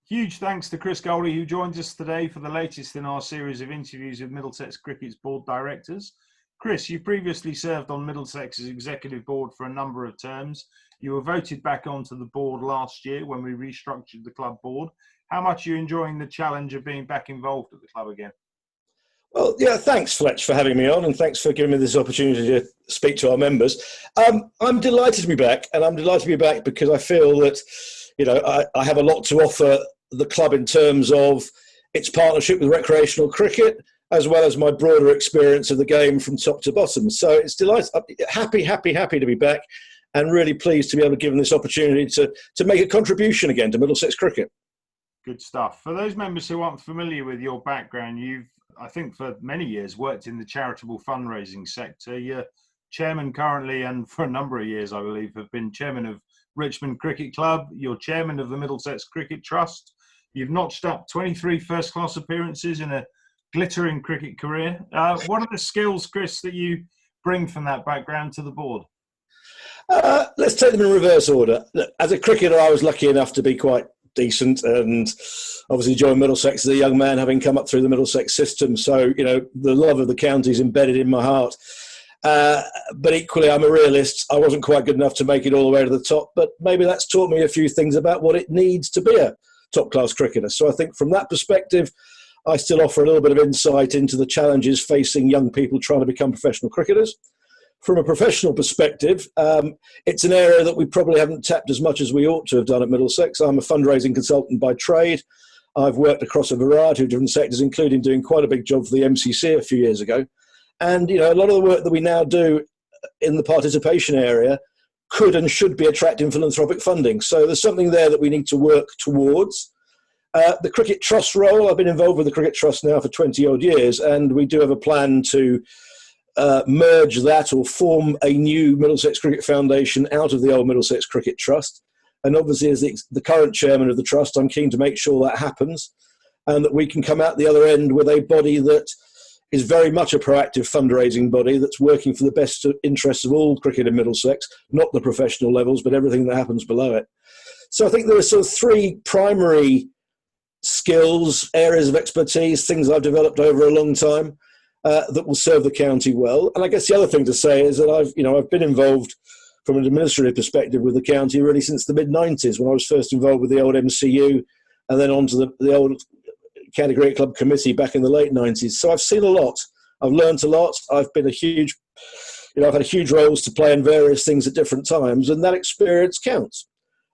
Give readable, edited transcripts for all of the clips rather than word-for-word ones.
Huge thanks to Chris Goldie, who joins us today for the latest in our series of interviews with Middlesex Cricket's board directors. Chris, you previously served on Middlesex's executive board for a number of terms. You were voted back onto the board last year when we restructured the club board. How much are you enjoying the challenge of being back involved at the club again? Well, yeah, thanks, Fletch, for having me on, and thanks for giving me this opportunity to speak to our members. I'm delighted to be back, and I'm delighted to be back because I feel that, I have a lot to offer the club in terms of its partnership with recreational cricket, as well as my broader experience of the game from top to bottom. So it's happy to be back, and really pleased to be able to give them this opportunity to make a contribution again to Middlesex cricket. Good stuff. For those members who aren't familiar with your background, you've, I think for many years, worked in the charitable fundraising sector. You're chairman currently, and for a number of years, I believe, have been chairman of Richmond Cricket Club. You're chairman of the Middlesex Cricket Trust. You've notched up 23 first-class appearances in a glittering cricket career. What are the skills, Chris, that you bring from that background to the board? Let's take them in reverse order. As a cricketer, I was lucky enough to be quite decent, and obviously joined Middlesex as a young man, having come up through the Middlesex system. So, the love of the county is embedded in my heart. But equally, I'm a realist. I wasn't quite good enough to make it all the way to the top, but maybe that's taught me a few things about what it needs to be a top-class cricketer. So I think from that perspective, I still offer a little bit of insight into the challenges facing young people trying to become professional cricketers. From a professional perspective, it's an area that we probably haven't tapped as much as we ought to have done at Middlesex. I'm a fundraising consultant by trade. I've worked across a variety of different sectors, including doing quite a big job for the MCC a few years ago. And, a lot of the work that we now do in the participation area could and should be attracting philanthropic funding. So there's something there that we need to work towards. The Cricket Trust role, I've been involved with the Cricket Trust now for 20 odd years, and we do have a plan to merge that or form a new Middlesex Cricket Foundation out of the old Middlesex Cricket Trust. And obviously, as the current chairman of the trust, I'm keen to make sure that happens and that we can come out the other end with a body that is very much a proactive fundraising body that's working for the best interests of all cricket in Middlesex, not the professional levels, but everything that happens below it. So I think there are sort of three primary skills, areas of expertise, things I've developed over a long time that will serve the county well. And I guess the other thing to say is that I've been involved from an administrative perspective with the county really since the mid-90s, when I was first involved with the old MCU and then on to the old County Cricket Club Committee back in the late 90s. So I've seen a lot. I've learned a lot. I've had huge roles to play in various things at different times, and that experience counts.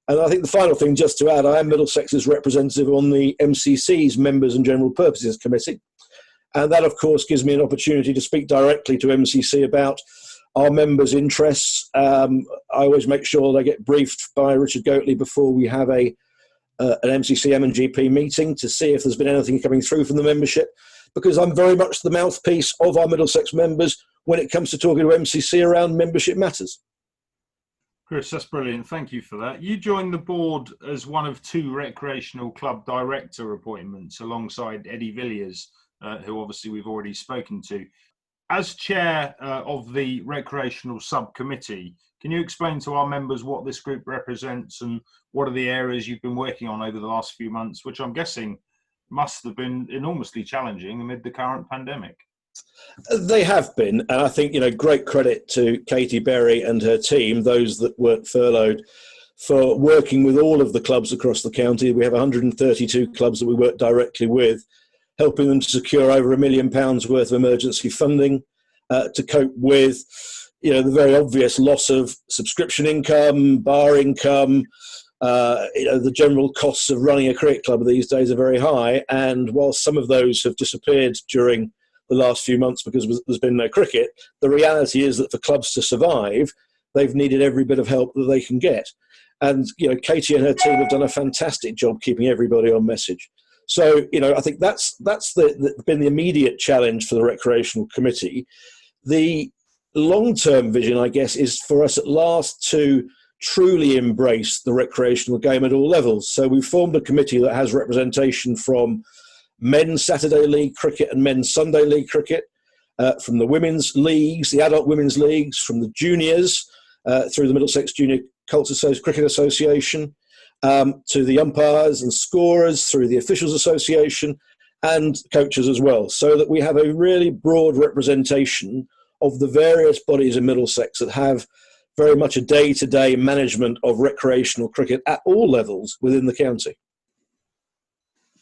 And I think the final thing, just to add, I am Middlesex's representative on the MCC's Members and General Purposes Committee. And that, of course, gives me an opportunity to speak directly to MCC about our members' interests. I always make sure that I get briefed by Richard Goldie before we have an MCC M&GP meeting to see if there's been anything coming through from the membership, because I'm very much the mouthpiece of our Middlesex members when it comes to talking to MCC around membership matters. Chris, that's brilliant. Thank you for that. You joined the board as one of two recreational club director appointments alongside Eddie Villiers, who obviously we've already spoken to. As chair of the Recreational Sub-Committee, can you explain to our members what this group represents and what are the areas you've been working on over the last few months, which I'm guessing must have been enormously challenging amid the current pandemic? They have been, and I think, great credit to Katie Berry and her team, those that weren't furloughed, for working with all of the clubs across the county. We have 132 clubs that we work directly with, helping them to secure over £1 million worth of emergency funding to cope with, the very obvious loss of subscription income, bar income. The general costs of running a cricket club these days are very high, and while some of those have disappeared during the last few months because there's been no cricket, the reality is that for clubs to survive, they've needed every bit of help that they can get. And, Katie and her team have done a fantastic job keeping everybody on message. So, I think that's been the immediate challenge for the Recreational Committee. The long-term vision, I guess, is for us at last to truly embrace the recreational game at all levels. So we've formed a committee that has representation from men's Saturday League cricket and men's Sunday League cricket, from the women's leagues, the adult women's leagues, from the juniors, through the Middlesex Junior Cricket Association, to the umpires and scorers, through the Officials Association and coaches as well, so that we have a really broad representation of the various bodies in Middlesex that have very much a day-to-day management of recreational cricket at all levels within the county.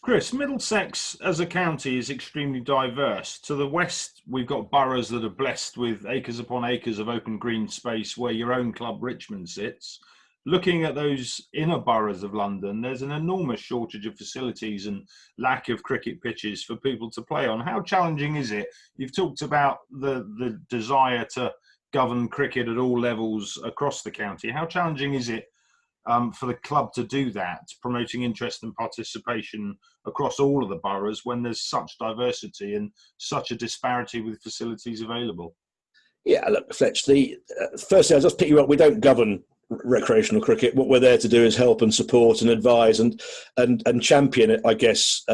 Chris, Middlesex as a county is extremely diverse. To the west, we've got boroughs that are blessed with acres upon acres of open green space where your own club Richmond sits. Looking at those inner boroughs of London, there's an enormous shortage of facilities and lack of cricket pitches for people to play on. How challenging is it? You've talked about the desire to govern cricket at all levels across the county. How challenging is it for the club to do that, promoting interest and participation across all of the boroughs when there's such diversity and such a disparity with facilities available? Yeah, look, Fletch, firstly, I'll just pick you up. We don't govern recreational cricket. What we're there to do is help and support and advise and champion it, I guess,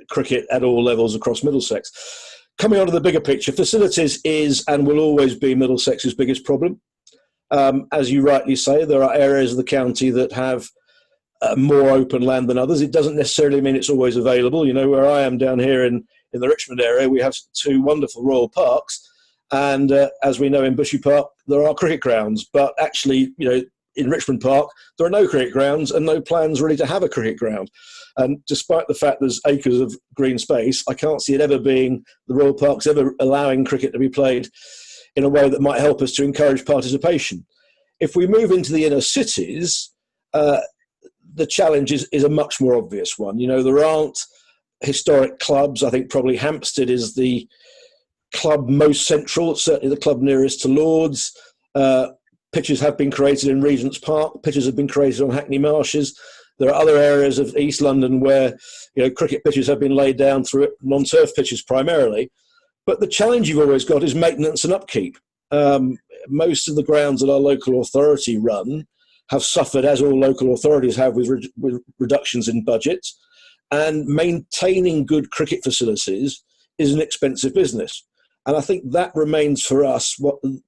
cricket at all levels across Middlesex. Coming on to the bigger picture, facilities is and will always be Middlesex's biggest problem. As you rightly say, there are areas of the county that have more open land than others. It doesn't necessarily mean it's always available. You know, where I am down here in the Richmond area, we have two wonderful royal parks. And as we know in Bushy Park, there are cricket grounds. But actually, you know, in Richmond Park, there are no cricket grounds and no plans really to have a cricket ground. And despite the fact there's acres of green space, I can't see it ever being, the royal parks ever allowing cricket to be played in a way that might help us to encourage participation. If we move into the inner cities, the challenge is a much more obvious one. You know, there aren't historic clubs. I think probably Hampstead is the club most central, certainly the club nearest to Lords. Pitches have been created in Regent's Park. Pitches have been created on Hackney Marshes. There are other areas of East London where, you know, cricket pitches have been laid down through non-turf pitches primarily. But the challenge you've always got is maintenance and upkeep. Most of the grounds that our local authority run have suffered, as all local authorities have, with reductions in budgets. And maintaining good cricket facilities is an expensive business. And I think that remains for us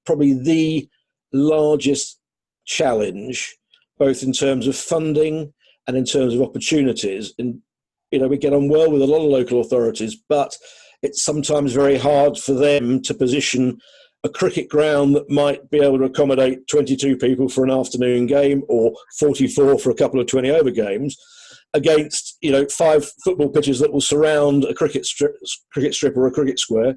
probably the largest challenge, both in terms of funding and in terms of opportunities. And, you know, we get on well with a lot of local authorities, but it's sometimes very hard for them to position a cricket ground that might be able to accommodate 22 people for an afternoon game or 44 for a couple of 20-over games against, you know, 5 football pitches that will surround a cricket strip or a cricket square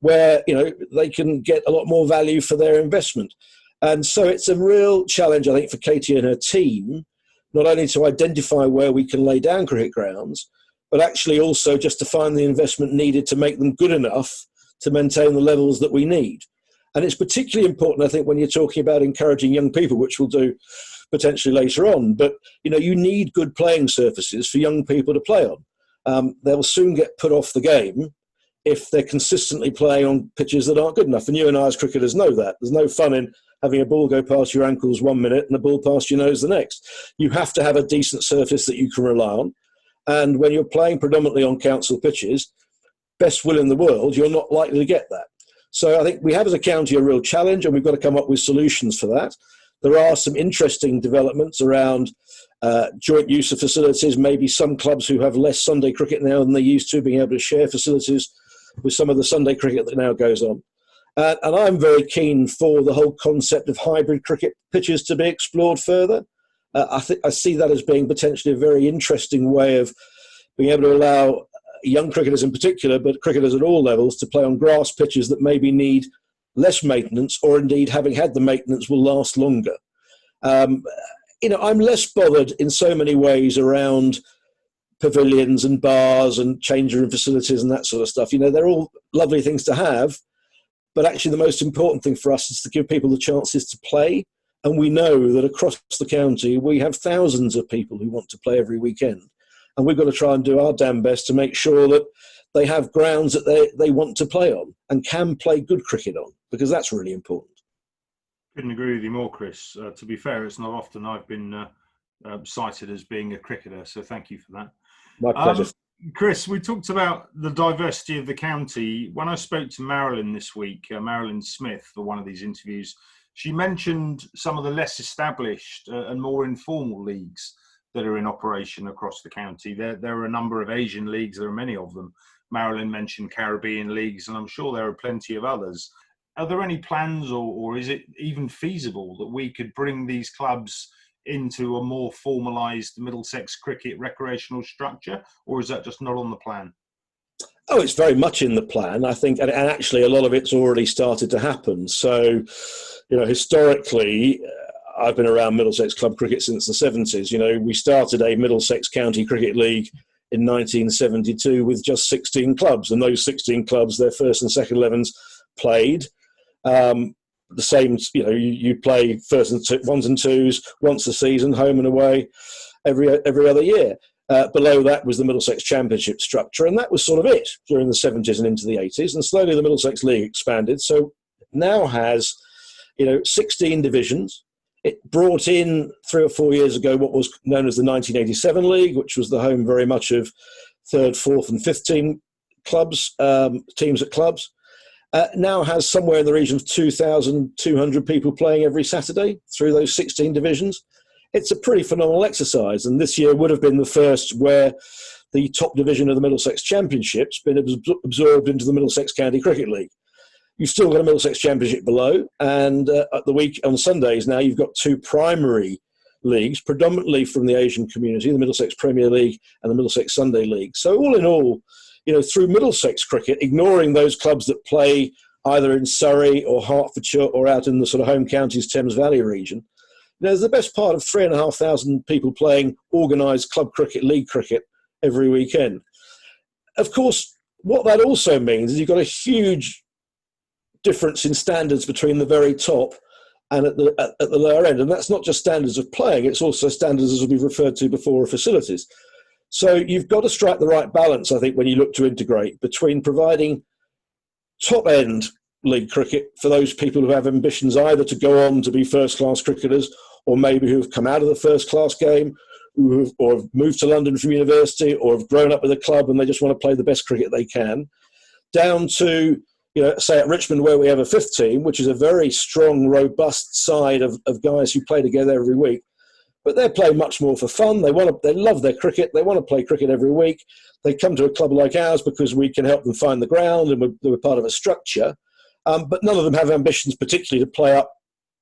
where, you know, they can get a lot more value for their investment. And so it's a real challenge, I think, for Katie and her team, not only to identify where we can lay down cricket grounds, but actually also just to find the investment needed to make them good enough to maintain the levels that we need. And it's particularly important, I think, when you're talking about encouraging young people, which we'll do potentially later on. But, you know, you need good playing surfaces for young people to play on. They'll soon get put off the game if they're consistently playing on pitches that aren't good enough. And you and I as cricketers know that. There's no fun in having a ball go past your ankles 1 minute and a ball past your nose the next. You have to have a decent surface that you can rely on. And when you're playing predominantly on council pitches, best will in the world, you're not likely to get that. So I think we have as a county a real challenge, and we've got to come up with solutions for that. There are some interesting developments around joint use of facilities, maybe some clubs who have less Sunday cricket now than they used to, being able to share facilities with some of the Sunday cricket that now goes on. And I'm very keen for the whole concept of hybrid cricket pitches to be explored further. I see that as being potentially a very interesting way of being able to allow young cricketers in particular, but cricketers at all levels, to play on grass pitches that maybe need less maintenance, or indeed, having had the maintenance, will last longer. You know, I'm less bothered in so many ways around pavilions and bars and change room facilities and that sort of stuff. You know, they're all lovely things to have, but actually the most important thing for us is to give people the chances to play. And we know that across the county, we have thousands of people who want to play every weekend. And we've got to try and do our damn best to make sure that they have grounds that they want to play on and can play good cricket on, because that's really important. Couldn't agree with you more, Chris. To be fair, it's not often I've been cited as being a cricketer, so thank you for that. My pleasure. Chris, we talked about the diversity of the county. When I spoke to Marilyn this week, Marilyn Smith, for one of these interviews, she mentioned some of the less established and more informal leagues that are in operation across the county. There are a number of Asian leagues. There are many of them. Marilyn mentioned Caribbean leagues, and I'm sure there are plenty of others. Are there any plans, or is it even feasible that we could bring these clubs into a more formalised Middlesex cricket recreational structure, or is that just not on the plan? Oh, it's very much in the plan, I think, and actually a lot of it's already started to happen. So, historically, I've been around Middlesex club cricket since the 70s. We started a Middlesex County Cricket League in 1972 with just 16 clubs, and those 16 clubs, their first and second 11s played. The same, you play first and ones and twos once a season, home and away, every other year. Below that was the Middlesex Championship structure, and that was sort of it during the 70s and into the 80s. And slowly the Middlesex League expanded. So now has, 16 divisions. It brought in 3 or 4 years ago what was known as the 1987 League, which was the home very much of third, fourth, and fifth team clubs, teams at clubs. Now has somewhere in the region of 2,200 people playing every Saturday through those 16 divisions. It's a pretty phenomenal exercise, and this year would have been the first where the top division of the Middlesex Championship's been absorbed into the Middlesex County Cricket League. You've still got a Middlesex Championship below, and at the week on Sundays now you've got 2 primary leagues, predominantly from the Asian community, the Middlesex Premier League and the Middlesex Sunday League. So all in all, through Middlesex cricket, ignoring those clubs that play either in Surrey or Hertfordshire or out in the sort of home counties, Thames Valley region, there's the best part of 3,500 people playing organised club cricket, league cricket every weekend. Of course, what that also means is you've got a huge difference in standards between the very top and at the lower end. And that's not just standards of playing, it's also standards, as we've referred to before, of facilities. So you've got to strike the right balance, I think, when you look to integrate between providing top-end league cricket for those people who have ambitions either to go on to be first-class cricketers or maybe who have come out of the first-class game or have moved to London from university or have grown up with a club and they just want to play the best cricket they can, down to, say at Richmond where we have a 5th team, which is a very strong, robust side of guys who play together every week. But they're playing much more for fun. They love their cricket. They want to play cricket every week. They come to a club like ours because we can help them find the ground and we're part of a structure. But none of them have ambitions particularly to play up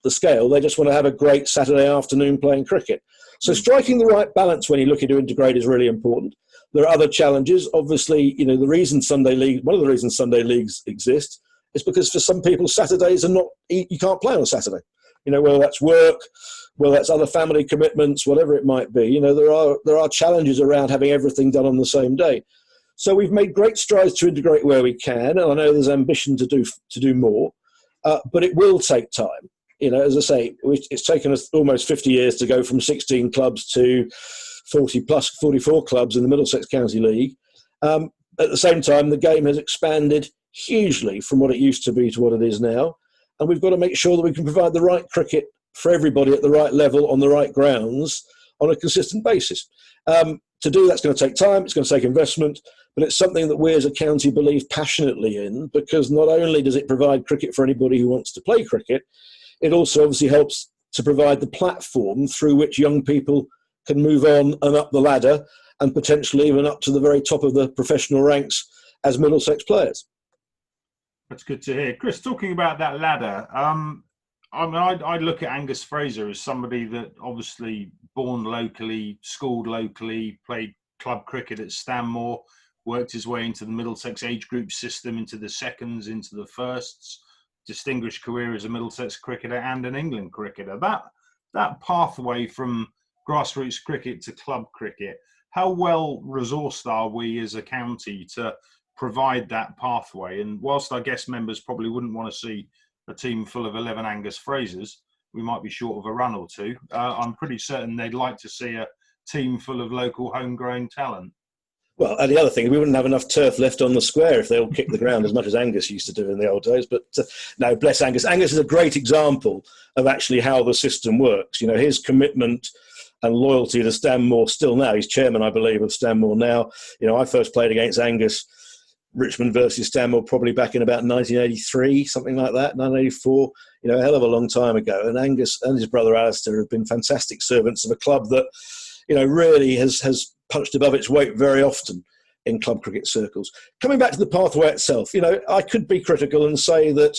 the scale. They just want to have a great Saturday afternoon playing cricket. So striking the right balance when you're looking to integrate is really important. There are other challenges. Obviously, one of the reasons Sunday leagues exist is because for some people Saturdays are not, you can't play on a Saturday. Whether that's work, whether that's other family commitments, whatever it might be. There are challenges around having everything done on the same day. So we've made great strides to integrate where we can, and I know there's ambition to do more, but it will take time. As I say, it's taken us almost 50 years to go from 16 clubs to 44 clubs in the Middlesex County League. At the same time, the game has expanded hugely from what it used to be to what it is now, and we've got to make sure that we can provide the right cricket for everybody at the right level on the right grounds on a consistent basis. To do that's going to take time, it's going to take investment, but it's something that we as a county believe passionately in, because not only does it provide cricket for anybody who wants to play cricket, it also obviously helps to provide the platform through which young people can move on and up the ladder and potentially even up to the very top of the professional ranks as Middlesex players. That's good to hear. Chris, talking about that ladder, I look at Angus Fraser as somebody that obviously born locally, schooled locally, played club cricket at Stanmore, worked his way into the Middlesex age group system, into the seconds, into the firsts, distinguished career as a Middlesex cricketer and an England cricketer. That pathway from grassroots cricket to club cricket, how well resourced are we as a county to provide that pathway? And whilst our guest members probably wouldn't want to see a team full of 11 Angus Frasers, we might be short of a run or two. I'm pretty certain they'd like to see a team full of local homegrown talent. Well, and the other thing, we wouldn't have enough turf left on the square if they all kicked the ground as much as Angus used to do in the old days. But no, bless Angus. Angus is a great example of actually how the system works. His commitment and loyalty to Stanmore still now. He's chairman, I believe, of Stanmore now. I first played against Angus, Richmond versus Stanmore, probably back in about 1983, something like that, 1984, a hell of a long time ago. And Angus and his brother Alistair have been fantastic servants of a club that, really has punched above its weight very often in club cricket circles. Coming back to the pathway itself, I could be critical and say that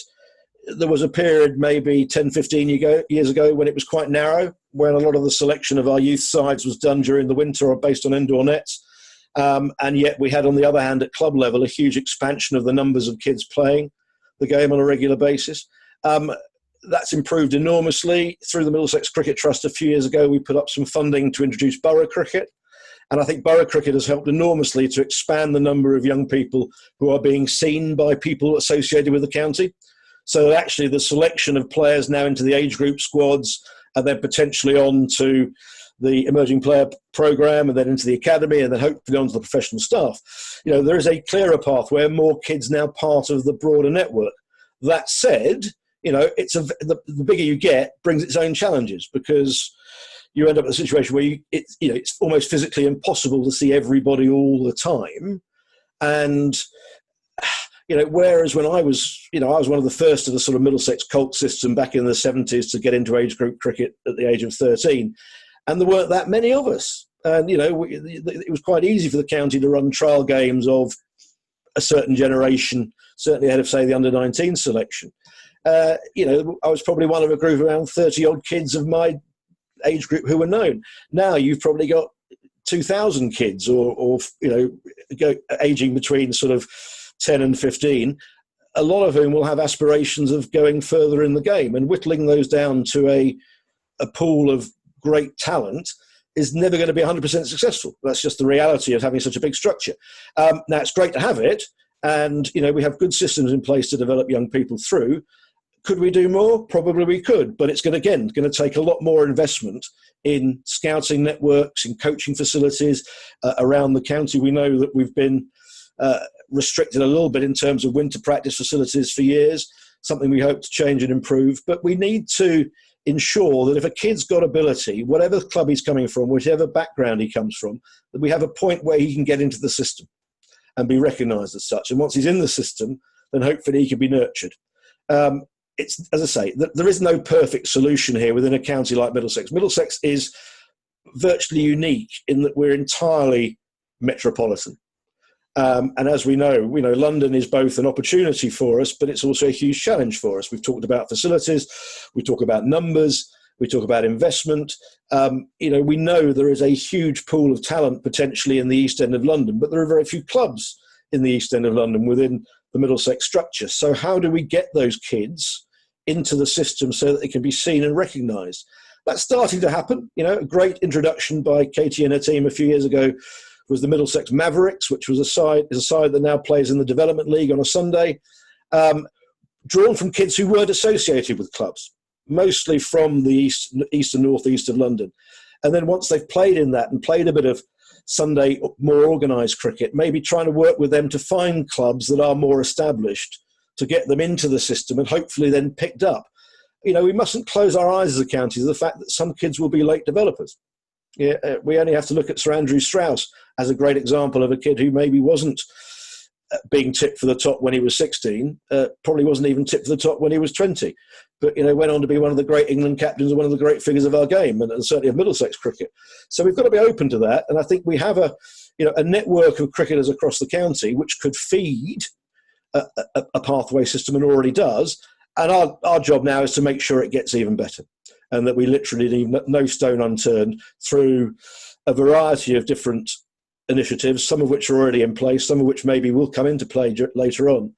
there was a period maybe 10, 15 years ago when it was quite narrow, when a lot of the selection of our youth sides was done during the winter or based on indoor nets. And yet we had, on the other hand, at club level, a huge expansion of the numbers of kids playing the game on a regular basis. That's improved enormously. Through the Middlesex Cricket Trust a few years ago, we put up some funding to introduce borough cricket. And I think borough cricket has helped enormously to expand the number of young people who are being seen by people associated with the county. So actually the selection of players now into the age group squads and then potentially on to the emerging player programme and then into the academy and then hopefully onto the professional staff. There is a clearer path where more kids now part of the broader network. That said, the bigger you get brings its own challenges, because you end up in a situation where it's almost physically impossible to see everybody all the time. And whereas when I was one of the first of the sort of Middlesex cult system back in the 70s to get into age group cricket at the age of 13, and there weren't that many of us. And, it was quite easy for the county to run trial games of a certain generation, certainly ahead of, say, the under-19 selection. I was probably one of a group of around 30-odd kids of my age group who were known. Now you've probably got 2,000 kids or aging between sort of 10 and 15, a lot of whom will have aspirations of going further in the game, and whittling those down to a pool of great talent is never going to be 100% successful. That's just the reality of having such a big structure. Now, it's great to have it, and we have good systems in place to develop young people through. Could we do more? Probably we could, but it's going to take a lot more investment in scouting networks, in coaching facilities around the county. We know that we've been restricted a little bit in terms of winter practice facilities for years, something we hope to change and improve. But we need to ensure that if a kid's got ability, whatever club he's coming from, whichever background he comes from, that we have a point where he can get into the system and be recognised as such. And once he's in the system, then hopefully he can be nurtured. It's, as I say, there is no perfect solution here within a county like Middlesex. Middlesex is virtually unique in that we're entirely metropolitan. And as we know, London is both an opportunity for us, but it's also a huge challenge for us. We've talked about facilities, we talk about numbers, we talk about investment. We know there is a huge pool of talent potentially in the East End of London, but there are very few clubs in the East End of London within the Middlesex structure. So how do we get those kids into the system so that they can be seen and recognised? That's starting to happen. A great introduction by Katie and her team a few years ago was the Middlesex Mavericks, which was a side that now plays in the Development League on a Sunday, drawn from kids who weren't associated with clubs, mostly from the east and northeast of London. And then once they've played in that and played a bit of Sunday more organised cricket, maybe trying to work with them to find clubs that are more established to get them into the system and hopefully then picked up. We mustn't close our eyes as a county to the fact that some kids will be late developers. We only have to look at Sir Andrew Strauss as a great example of a kid who maybe wasn't being tipped for the top when he was 16, probably wasn't even tipped for the top when he was 20, but went on to be one of the great England captains and one of the great figures of our game and certainly of Middlesex cricket. So we've got to be open to that, and I think we have a network of cricketers across the county which could feed a pathway system and already does, and our job now is to make sure it gets even better, and that we literally leave no stone unturned through a variety of different initiatives, some of which are already in place, some of which maybe will come into play later on,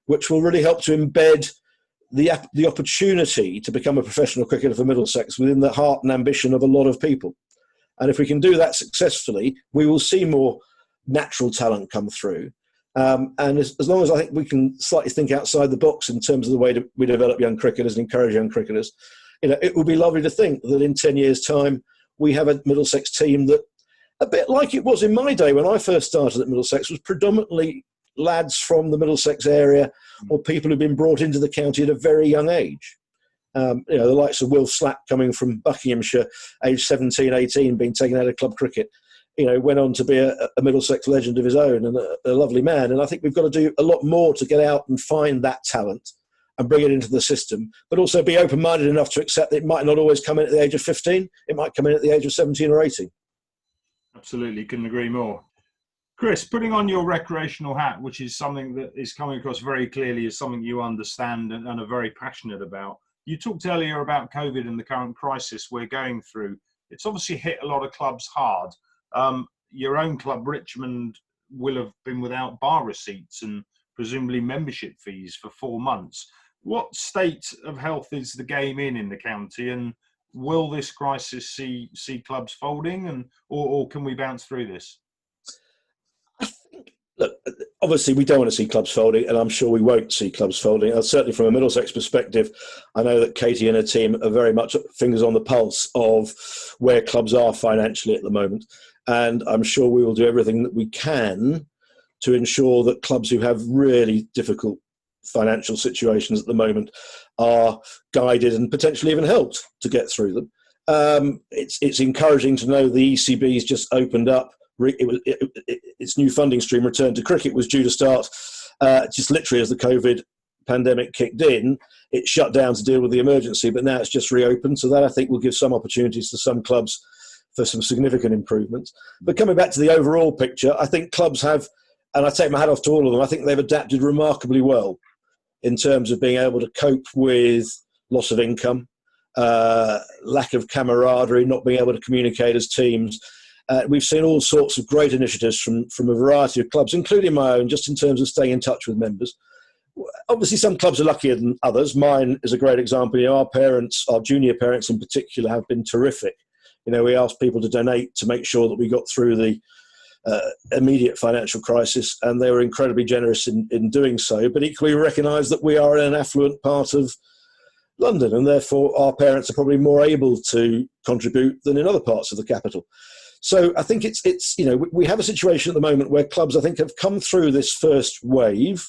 which will really help to embed the opportunity to become a professional cricketer for Middlesex within the heart and ambition of a lot of people. And if we can do that successfully, we will see more natural talent come through. And as long as I think we can slightly think outside the box in terms of the way we develop young cricketers and encourage young cricketers, it would be lovely to think that in 10 years' time, we have a Middlesex team that, a bit like it was in my day when I first started at Middlesex, was predominantly lads from the Middlesex area or people who've been brought into the county at a very young age. The likes of Will Slack coming from Buckinghamshire, age 17, 18, being taken out of club cricket, went on to be a Middlesex legend of his own and a lovely man. And I think we've got to do a lot more to get out and find that talent and bring it into the system, but also be open-minded enough to accept that it might not always come in at the age of 15. It might come in at the age of 17 or 18. Absolutely, couldn't agree more. Chris, putting on your recreational hat, which is something that is coming across very clearly as something you understand and are very passionate about. You talked earlier about COVID and the current crisis we're going through. It's obviously hit a lot of clubs hard. Your own club, Richmond, will have been without bar receipts and presumably membership fees for 4 months. What state of health is the game in the county, and will this crisis see clubs folding, or can we bounce through this? Look, obviously we don't want to see clubs folding, and I'm sure we won't see clubs folding. Certainly from a Middlesex perspective, I know that Katie and her team are very much fingers on the pulse of where clubs are financially at the moment. And I'm sure we will do everything that we can to ensure that clubs who have really difficult financial situations at the moment are guided and potentially even helped to get through them. It's encouraging to know the ECB's just opened up. Its new funding stream, Return to Cricket, was due to start just literally as the COVID pandemic kicked in. It shut down to deal with the emergency, but now it's just reopened. So that, I think, will give some opportunities to some clubs for some significant improvements. But coming back to the overall picture, I think clubs have, and I take my hat off to all of them, I think they've adapted remarkably well in terms of being able to cope with loss of income, lack of camaraderie, not being able to communicate as teams. We've seen all sorts of great initiatives from a variety of clubs, including my own, just in terms of staying in touch with members. Obviously, some clubs are luckier than others. Mine is a great example. Our parents, our junior parents in particular, have been terrific. We asked people to donate to make sure that we got through the immediate financial crisis, and they were incredibly generous in doing so. But equally recognise that we are in an affluent part of London, and therefore our parents are probably more able to contribute than in other parts of the capital. So I think it's we have a situation at the moment where clubs, I think, have come through this first wave.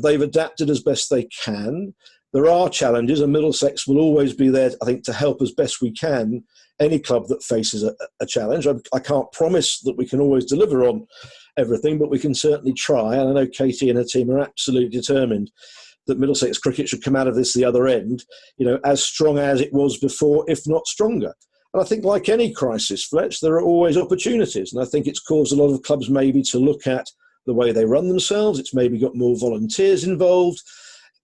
They've adapted as best they can. There are challenges, and Middlesex will always be there, I think, to help as best we can any club that faces a challenge. I can't promise that we can always deliver on everything, but we can certainly try. And I know Katie and her team are absolutely determined that Middlesex cricket should come out of this the other end, as strong as it was before, if not stronger. And I think, like any crisis, Fletch, there are always opportunities. And I think it's caused a lot of clubs maybe to look at the way they run themselves. It's maybe got more volunteers involved.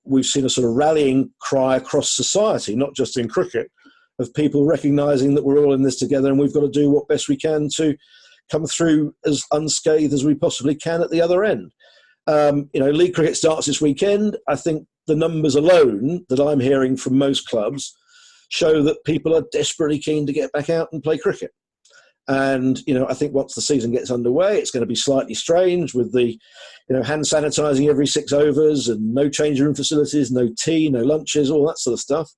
We've seen a sort of rallying cry across society, not just in cricket, of people recognising that we're all in this together and we've got to do what best we can to come through as unscathed as we possibly can at the other end. League cricket starts this weekend. I think the numbers alone that I'm hearing from most clubs show that people are desperately keen to get back out and play cricket. And, I think once the season gets underway, it's going to be slightly strange with the, hand sanitising every 6 overs and no change room facilities, no tea, no lunches, all that sort of stuff.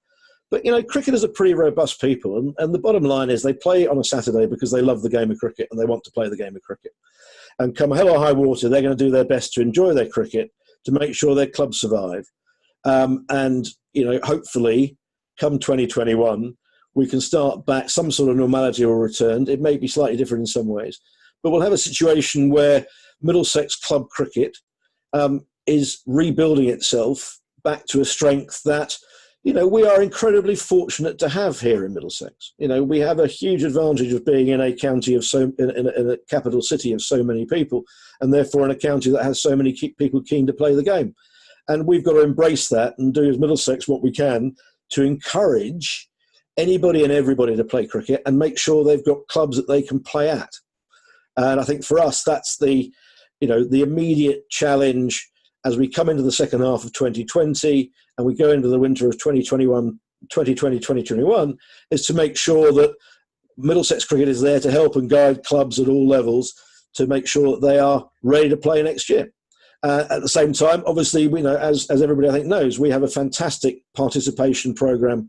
But, cricketers are pretty robust people. And the bottom line is they play on a Saturday because they love the game of cricket and they want to play the game of cricket. And come hell or high water, they're going to do their best to enjoy their cricket, to make sure their clubs survive. Hopefully, come 2021, we can start back, some sort of normality will return. It may be slightly different in some ways, but we'll have a situation where Middlesex club cricket is rebuilding itself back to a strength that, we are incredibly fortunate to have here in Middlesex. We have a huge advantage of being in a county of in a capital city of so many people, and therefore in a county that has so many people keen to play the game. And we've got to embrace that and do as Middlesex what we can to encourage anybody and everybody to play cricket and make sure they've got clubs that they can play at. And I think for us, that's the immediate challenge as we come into the second half of 2020 and we go into the winter of 2021, is to make sure that Middlesex cricket is there to help and guide clubs at all levels to make sure that they are ready to play next year. At the same time, obviously, as everybody I think knows, we have a fantastic participation programme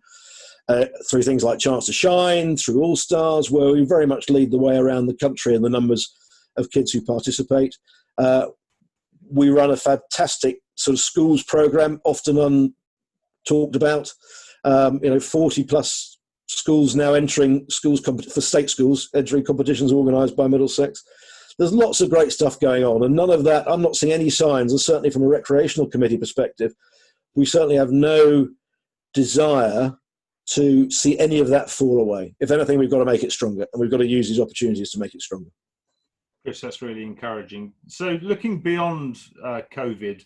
through things like Chance to Shine, through All Stars, where we very much lead the way around the country in the numbers of kids who participate. We run a fantastic sort of schools programme, often untalked about. 40 plus schools now entering for state schools, entering competitions organised by Middlesex. There's lots of great stuff going on, and none of that, I'm not seeing any signs, and certainly from a recreational committee perspective, we certainly have no desire to see any of that fall away. If anything, we've got to make it stronger, and we've got to use these opportunities to make it stronger. Chris, that's really encouraging. So looking beyond COVID,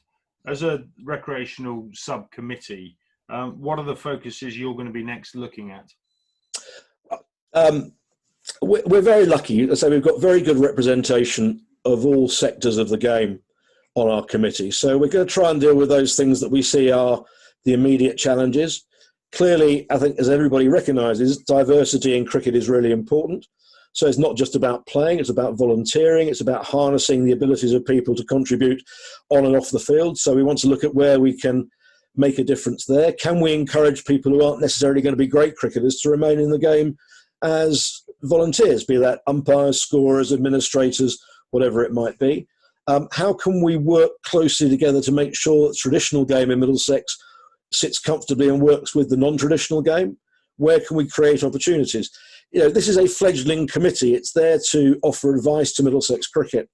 as a recreational subcommittee, what are the focuses you're going to be next looking at? We're very lucky. So we've got very good representation of all sectors of the game on our committee. So we're going to try and deal with those things that we see are the immediate challenges. Clearly, I think, as everybody recognises, diversity in cricket is really important. So it's not just about playing, it's about volunteering, it's about harnessing the abilities of people to contribute on and off the field. So we want to look at where we can make a difference there. Can we encourage people who aren't necessarily going to be great cricketers to remain in the game as volunteers, be that umpires, scorers, administrators, whatever it might be? How can we work closely together to make sure that the traditional game in Middlesex sits comfortably and works with the non-traditional game? Where can we create opportunities? You know, this is a fledgling committee. It's there to offer advice to Middlesex cricket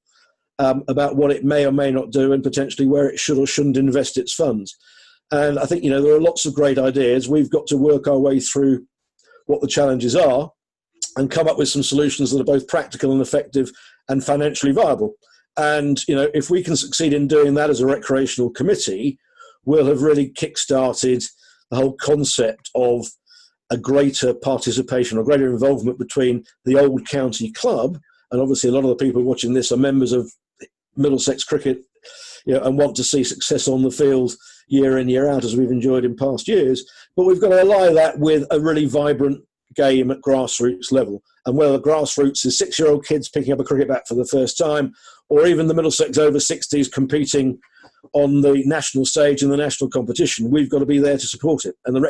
about what it may or may not do and potentially where it should or shouldn't invest its funds. And I think, you know, there are lots of great ideas. We've got to work our way through what the challenges are and come up with some solutions that are both practical and effective and financially viable. And, you know, if we can succeed in doing that as a recreational committee, we'll have really kick-started the whole concept of a greater participation or greater involvement between the old county club, and obviously a lot of the people watching this are members of Middlesex cricket, you know, and want to see success on the field year in, year out, as we've enjoyed in past years. But we've got to ally that with a really vibrant game at grassroots level. And whether the grassroots is 6-year-old kids picking up a cricket bat for the first time, or even the Middlesex over 60s competing on the national stage in the national competition, we've got to be there to support it. And the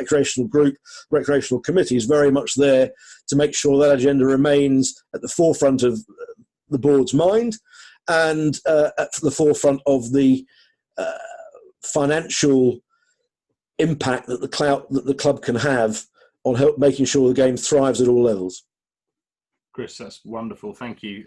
recreational committee is very much there to make sure that agenda remains at the forefront of the board's mind and at the forefront of the financial impact that the club can have on making sure the game thrives at all levels. Chris, that's wonderful. Thank you.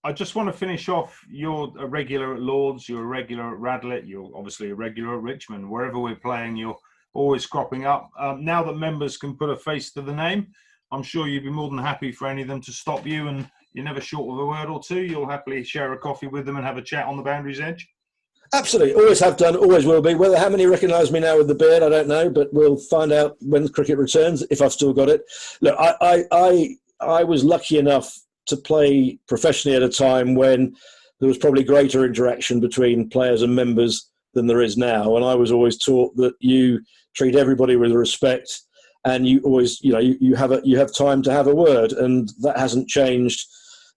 I just want to finish off. You're a regular at Lords, you're a regular at Radlett, you're obviously a regular at Richmond. Wherever we're playing, you're always cropping up. Now that members can put a face to the name, I'm sure you'd be more than happy for any of them to stop you, and you're never short of a word or two. You'll happily share a coffee with them and have a chat on the Boundaries Edge. Absolutely. Always have done, always will be. Whether how many recognise me now with the beard, I don't know, but we'll find out when cricket returns, if I've still got it. Look, I was lucky enough to play professionally at a time when there was probably greater interaction between players and members than there is now. And I was always taught that you treat everybody with respect, and you always, you know, you have time to have a word, and that hasn't changed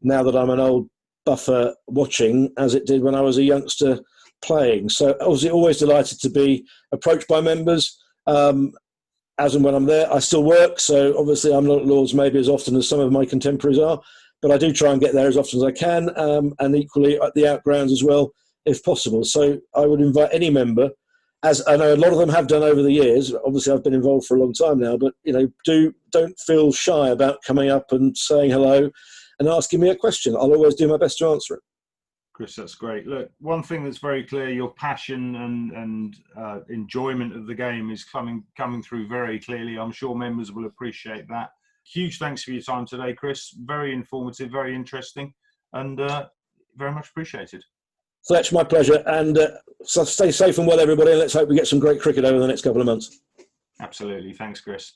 now that I'm an old buffer watching, as it did when I was a youngster playing. So I was always delighted to be approached by members. As and when I'm there, I still work, so obviously I'm not at Lords maybe as often as some of my contemporaries are, but I do try and get there as often as I can, and equally at the outgrounds as well, if possible. So I would invite any member, as I know a lot of them have done over the years. Obviously I've been involved for a long time now, but you know, don't feel shy about coming up and saying hello and asking me a question. I'll always do my best to answer it. Chris, that's great. Look, one thing that's very clear, your passion and enjoyment of the game is coming through very clearly. I'm sure members will appreciate that. Huge thanks for your time today, Chris. Very informative, very interesting, and very much appreciated. Fletch, my pleasure. And so stay safe and well, everybody. And let's hope we get some great cricket over the next couple of months. Absolutely. Thanks, Chris.